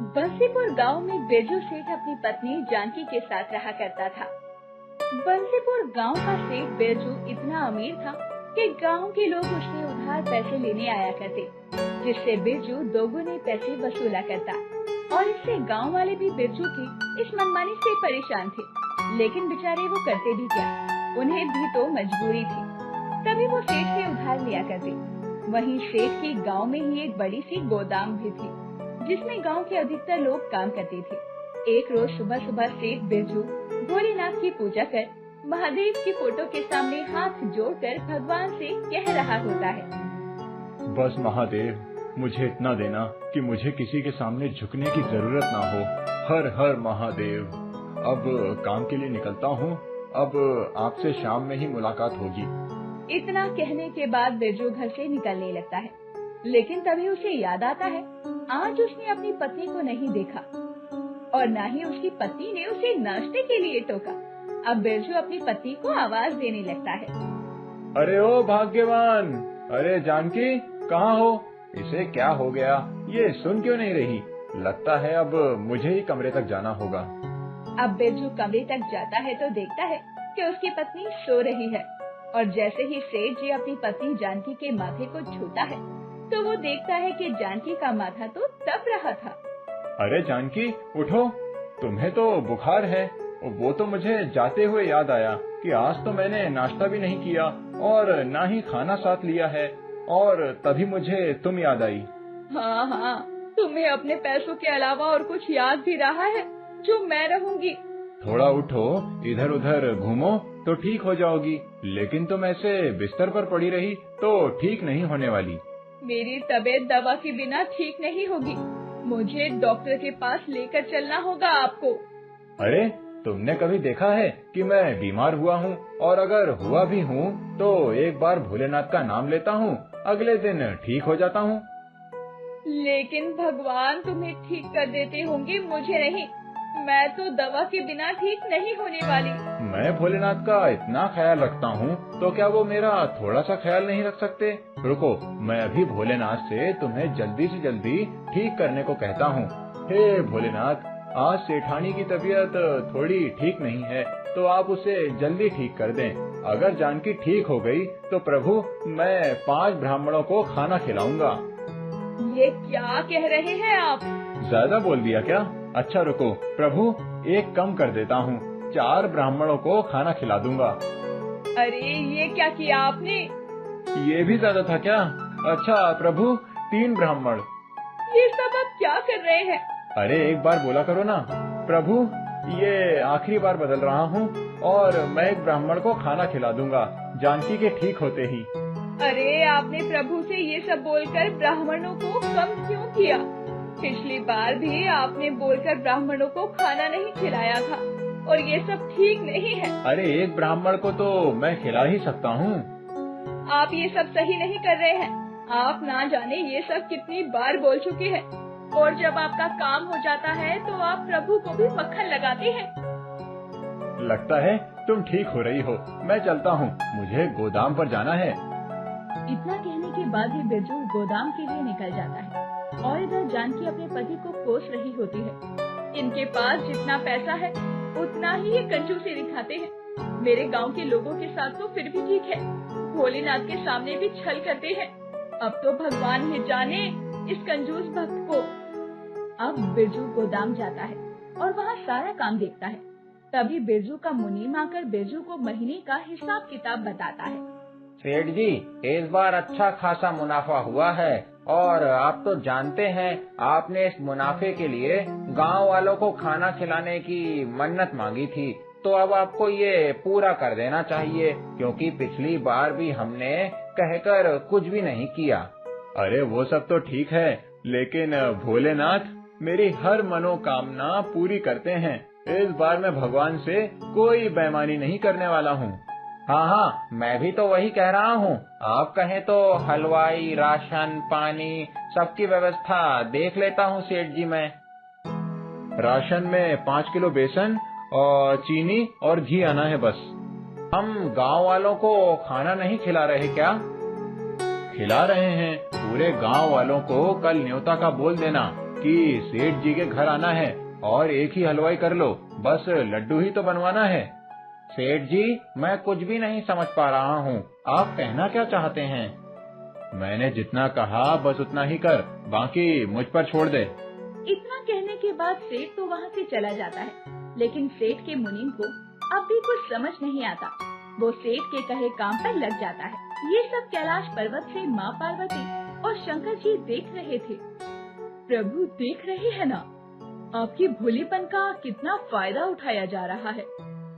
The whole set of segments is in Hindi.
बंसीपुर गांव में बिरजू सेठ अपनी पत्नी जानकी के साथ रहा करता था। बंसीपुर गांव का सेठ बिरजू इतना अमीर था कि गांव के लोग उससे उधार पैसे लेने आया करते, जिससे बिरजू दोगुने पैसे वसूला करता। और इससे गांव वाले भी बिरजू की इस मनमानी से परेशान थे, लेकिन बेचारे वो करते भी क्या, उन्हें भी तो मजबूरी थी। तभी वो सेठ से उधार लिया करते। वहीं सेठ की गांव में ही एक बड़ी सी गोदाम भी थी, जिसमें गांव के अधिकतर लोग काम करते थे। एक रोज सुबह सुबह सेठ बिरजू भोलेनाथ की पूजा कर महादेव की फोटो के सामने हाथ जोड़कर भगवान से कह रहा होता है, बस महादेव, मुझे इतना देना कि मुझे किसी के सामने झुकने की जरूरत ना हो। हर हर महादेव। अब काम के लिए निकलता हूँ। अब आपसे शाम में ही मुलाकात होगी। इतना कहने के बाद बिरजू घर से निकलने लगता है, लेकिन तभी उसे याद आता है आज उसने अपनी पत्नी को नहीं देखा और न ही उसकी पत्नी ने उसे नाश्ते के लिए टोका। अब बिरजू अपनी पत्नी को आवाज देने लगता है, अरे ओ भाग्यवान, अरे जानकी कहाँ हो? इसे क्या हो गया? ये सुन क्यों नहीं रही? लगता है अब मुझे ही कमरे तक जाना होगा। अब बिरजू कमरे तक जाता है तो देखता है कि उसकी पत्नी सो रही है, और जैसे ही सेठ जी अपनी पत्नी जानकी के माथे को छूता है तो वो देखता है कि जानकी का माथा तो तप रहा था। अरे जानकी उठो, तुम्हें तो बुखार है। वो तो मुझे जाते हुए याद आया कि आज तो मैंने नाश्ता भी नहीं किया और ना ही खाना साथ लिया है, और तभी मुझे तुम याद आई। हाँ, तुम्हें अपने पैसों के अलावा और कुछ याद भी रहा है जो मैं रहूंगी। थोड़ा उठो, इधर उधर घूमो तो ठीक हो जाओगी, लेकिन तुम ऐसे बिस्तर पर पड़ी रही तो ठीक नहीं होने वाली। मेरी तबीयत दवा के बिना ठीक नहीं होगी, मुझे डॉक्टर के पास लेकर चलना होगा आपको। अरे तुमने कभी देखा है कि मैं बीमार हुआ हूँ? और अगर हुआ भी हूँ तो एक बार भोलेनाथ का नाम लेता हूँ, अगले दिन ठीक हो जाता हूँ। लेकिन भगवान तुम्हें ठीक कर देते होंगे, मुझे नहीं। मैं तो दवा के बिना ठीक नहीं होने वाली। मैं भोलेनाथ का इतना ख्याल रखता हूँ तो क्या वो मेरा थोड़ा सा ख्याल नहीं रख सकते? रुको, मैं अभी भोलेनाथ से तुम्हें जल्दी से जल्दी ठीक करने को कहता हूँ। हे भोलेनाथ, आज सेठानी की तबीयत थोड़ी ठीक नहीं है, तो आप उसे जल्दी ठीक कर दें। अगर जानकी ठीक हो गई तो प्रभु मैं 5 ब्राह्मणों को खाना खिलाऊंगा। ये क्या कह रहे हैं आप? ज्यादा बोल दिया क्या? अच्छा रुको प्रभु, एक कम कर देता हूँ, 4 ब्राह्मणों को खाना खिला दूंगा। अरे ये क्या किया आपने? ये भी ज्यादा था क्या? अच्छा प्रभु, 3 ब्राह्मण। ये सब आप क्या कर रहे हैं? अरे एक बार बोला करो ना। प्रभु ये आखिरी बार बदल रहा हूँ और मैं एक ब्राह्मण को खाना खिला दूंगा जानकी के ठीक होते ही। अरे आपने प्रभु से ये सब बोलकर ब्राह्मणों को कम क्यों किया? पिछली बार भी आपने बोलकर ब्राह्मणों को खाना नहीं खिलाया था, और ये सब ठीक नहीं है। अरे एक ब्राह्मण को तो मैं खिला ही सकता हूँ। आप ये सब सही नहीं कर रहे हैं। आप ना जाने ये सब कितनी बार बोल चुके हैं, और जब आपका काम हो जाता है तो आप प्रभु को भी मक्खन लगाते हैं। लगता है तुम ठीक हो रही हो। मैं चलता हूँ, मुझे गोदाम पर जाना है। इतना कहने के बाद ही बिरजू गोदाम के लिए निकल जाता है, और इधर जानकी अपने पति को कोस रही होती है। इनके पास जितना पैसा है उतना ही ये कंजूसी दिखाते हैं। मेरे गांव के लोगों के साथ तो फिर भी ठीक है, भोलेनाथ के सामने भी छल करते हैं। अब तो भगवान ही जाने इस कंजूस भक्त को। अब बिरजू गोदाम जाता है और वहाँ सारा काम देखता है। तभी बिरजू का मुनीम आकर बिरजू को महीने का हिसाब किताब बताता है। सेठ जी, इस बार अच्छा खासा मुनाफा हुआ है, और आप तो जानते हैं आपने इस मुनाफे के लिए गांव वालों को खाना खिलाने की मन्नत मांगी थी, तो अब आपको ये पूरा कर देना चाहिए, क्योंकि पिछली बार भी हमने कहकर कुछ भी नहीं किया। अरे वो सब तो ठीक है, लेकिन भोलेनाथ मेरी हर मनोकामना पूरी करते हैं। इस बार मैं भगवान से कोई बेईमानी नहीं करने वाला हूँ। हाँ, मैं भी तो वही कह रहा हूँ। आप कहें तो हलवाई, राशन, पानी सबकी व्यवस्था देख लेता हूँ सेठ जी मैं। राशन में 5 किलो बेसन और चीनी और घी आना है बस। हम गांव वालों को खाना नहीं खिला रहे क्या? खिला रहे हैं। पूरे गांव वालों को कल न्योता का बोल देना, कि सेठ जी के घर आना है और एक ही हलवाई कर लो, बस लड्डू ही तो बनवाना है। सेठ जी, मैं कुछ भी नहीं समझ पा रहा हूँ, आप कहना क्या चाहते हैं? मैंने जितना कहा बस उतना ही कर, बाकी मुझ पर छोड़ दे। इतना कहने के बाद सेठ तो वहाँ से चला जाता है, लेकिन सेठ के मुनीम को अब भी कुछ समझ नहीं आता। वो सेठ के कहे काम पर लग जाता है। ये सब कैलाश पर्वत से माँ पार्वती और शंकर जी देख रहे थे। प्रभु देख रहे हैं ना, आपकी भोलेपन का कितना फायदा उठाया जा रहा है।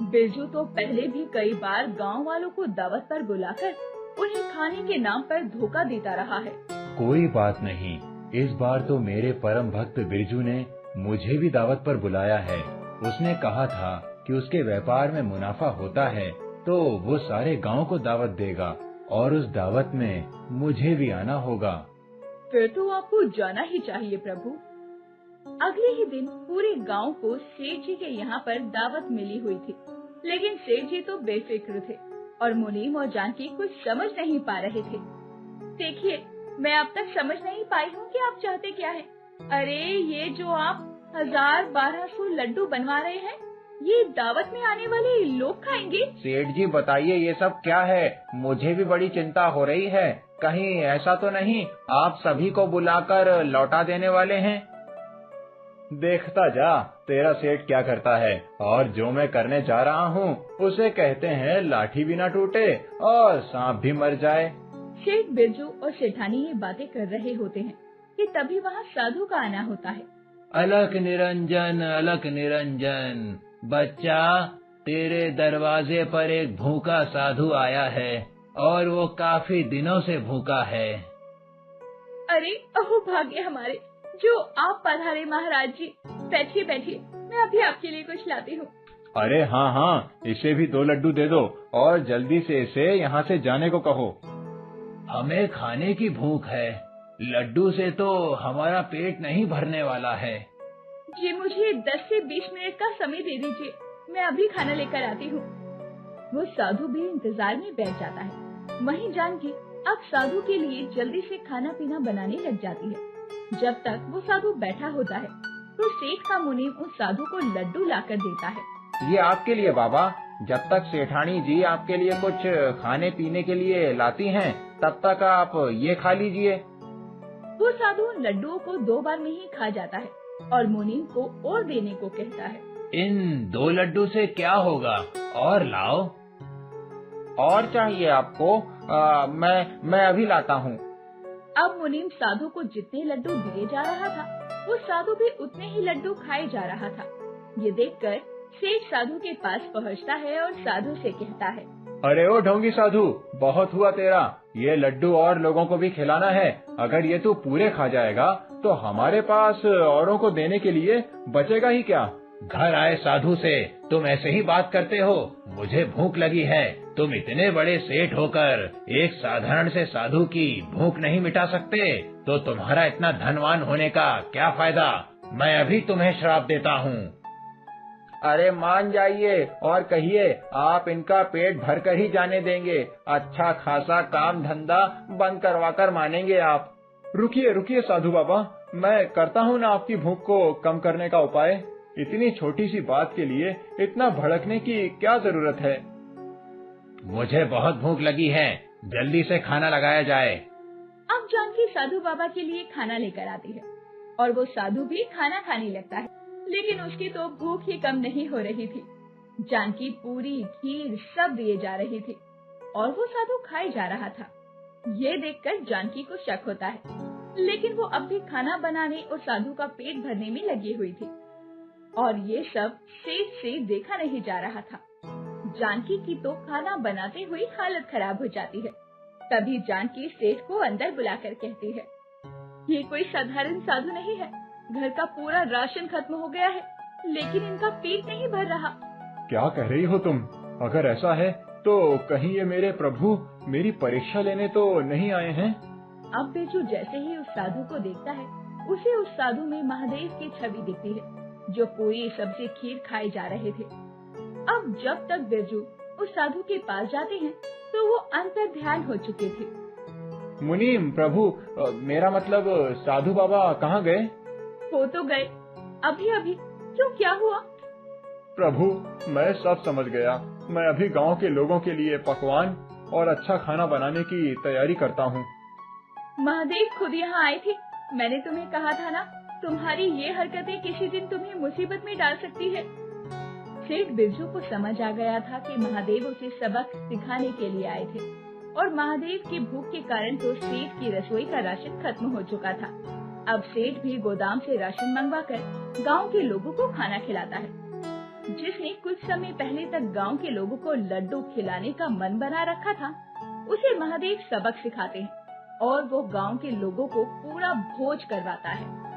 बिरजू तो पहले भी कई बार गांव वालों को दावत पर बुलाकर उन्हें खाने के नाम पर धोखा देता रहा है। कोई बात नहीं, इस बार तो मेरे परम भक्त बिरजू ने मुझे भी दावत पर बुलाया है। उसने कहा था कि उसके व्यापार में मुनाफा होता है तो वो सारे गांव को दावत देगा और उस दावत में मुझे भी आना होगा। फिर तो आपको जाना ही चाहिए प्रभु। अगले ही दिन पूरे गांव को सेठ जी के यहाँ पर दावत मिली हुई थी, लेकिन सेठ जी तो बेफिक्र थे और मुनीम और जानकी कुछ समझ नहीं पा रहे थे। देखिए, मैं अब तक समझ नहीं पाई हूँ कि आप चाहते क्या हैं। अरे ये जो आप 1000-1200 लड्डू बनवा रहे हैं, ये दावत में आने वाले लोग खाएंगे? सेठ जी बताइए, ये सब क्या है? मुझे भी बड़ी चिंता हो रही है। कहीं ऐसा तो नहीं आप सभी को बुलाकर लौटा देने वाले हैं? देखता जा तेरा सेठ क्या करता है, और जो मैं करने जा रहा हूँ उसे कहते हैं लाठी भी ना टूटे और सांप भी मर जाए। सेठ बिरजू और सेठानी ये बातें कर रहे होते हैं कि तभी वहाँ साधु का आना होता है। अलक निरंजन, अलक निरंजन, बच्चा, तेरे दरवाजे पर एक भूखा साधु आया है और वो काफी दिनों से भूखा है। अरे अहो भाग्य हमारे, जो आप पधारे महाराज जी। बैठिए बैठिए, मैं अभी आपके लिए कुछ लाती हूँ। अरे हाँ हाँ, इसे भी 2 लड्डू दे दो और जल्दी से इसे यहाँ से जाने को कहो। हमें खाने की भूख है, लड्डू से तो हमारा पेट नहीं भरने वाला है। जी मुझे 10 से 20 मिनट का समय दे दीजिए, मैं अभी खाना लेकर आती हूँ। वो साधु भी इंतजार में बैठ जाता है। वहीं जानकी अब साधु के लिए जल्दी से खाना पीना बनाने लग जाती है। जब तक वो साधु बैठा होता है तो सेठ का मुनीम उस साधु को लड्डू लाकर देता है। ये आपके लिए बाबा, जब तक सेठानी जी आपके लिए कुछ खाने पीने के लिए लाती हैं, तब तक आप ये खा लीजिए। वो साधु उन लड्डुओं को 2 बार में ही खा जाता है और मुनीम को और देने को कहता है। इन 2 लड्डू से क्या होगा, और लाओ। और चाहिए आपको? मैं अभी लाता हूँ। अब मुनीम साधु को जितने लड्डू दिए जा रहा था, वो साधु भी उतने ही लड्डू खाए जा रहा था। ये देखकर सेठ साधु के पास पहुँचता है और साधु से कहता है, अरे ओ ढोंगी साधु, बहुत हुआ तेरा, ये लड्डू और लोगों को भी खिलाना है। अगर ये तू पूरे खा जाएगा तो हमारे पास औरों को देने के लिए बचेगा ही क्या। घर आए साधु से तुम ऐसे ही बात करते हो? मुझे भूख लगी है, तुम इतने बड़े सेठ होकर एक साधारण से साधु की भूख नहीं मिटा सकते, तो तुम्हारा इतना धनवान होने का क्या फायदा? मैं अभी तुम्हें श्राप देता हूँ। अरे मान जाइए और कहिए आप इनका पेट भर कर ही जाने देंगे। अच्छा खासा काम धंधा बंद करवा कर मानेंगे आप। रुकिए रुकिए साधु बाबा, मैं करता हूँ ना आपकी भूख को कम करने का उपाय। इतनी छोटी सी बात के लिए इतना भड़कने की क्या जरूरत है। मुझे बहुत भूख लगी है, जल्दी से खाना लगाया जाए। अब जानकी साधु बाबा के लिए खाना लेकर आती है और वो साधु भी खाना खाने लगता है, लेकिन उसकी तो भूख ही कम नहीं हो रही थी। जानकी पूरी खीर सब दिए जा रही थी और वो साधु खाए जा रहा था। ये देखकर जानकी को शक होता है, लेकिन वो अब भी खाना बनाने और साधु का पेट भरने में लगी हुई थी और ये सब सेठ से देखा नहीं जा रहा था। जानकी की तो खाना बनाते हुए हालत खराब हो जाती है। तभी जानकी सेठ को अंदर बुलाकर कहती है, ये कोई साधारण साधु नहीं है, घर का पूरा राशन खत्म हो गया है, लेकिन इनका पेट नहीं भर रहा। क्या कह रही हो तुम? अगर ऐसा है तो कहीं ये मेरे प्रभु मेरी परीक्षा लेने तो नहीं आए हैं? अब बिरजू जैसे ही उस साधु को देखता है, उसे उस साधु में महादेव की छवि दिखती है, जो पूरी सब्जी खीर खाए जा रहे थे। अब जब तक बिरजू उस साधु के पास जाते हैं, तो वो अंतर ध्यान हो चुके थे। मुनीम प्रभु, मेरा मतलब साधु बाबा कहाँ गए? वो तो गए, अभी अभी। क्यों, क्या हुआ? प्रभु, मैं सब समझ गया। मैं अभी गांव के लोगों के लिए पकवान और अच्छा खाना बनाने की तैयारी करता हूँ। महादेव खुद यहाँ आए थे। मैंने तुम्हें कहा था ना, तुम्हारी ये हरकतें किसी दिन तुम्हें मुसीबत में डाल सकती है। सेठ बिरजू को समझ आ गया था कि महादेव उसे सबक सिखाने के लिए आए थे और महादेव की भूख के कारण तो सेठ की रसोई का राशन खत्म हो चुका था। अब सेठ भी गोदाम से राशन मंगवाकर गांव के लोगों को खाना खिलाता है। जिसने कुछ समय पहले तक गांव के लोगों को लड्डू खिलाने का मन बना रखा था, उसे महादेव सबक सिखाते हैं और वो गांव के लोगों को पूरा भोज करवाता है।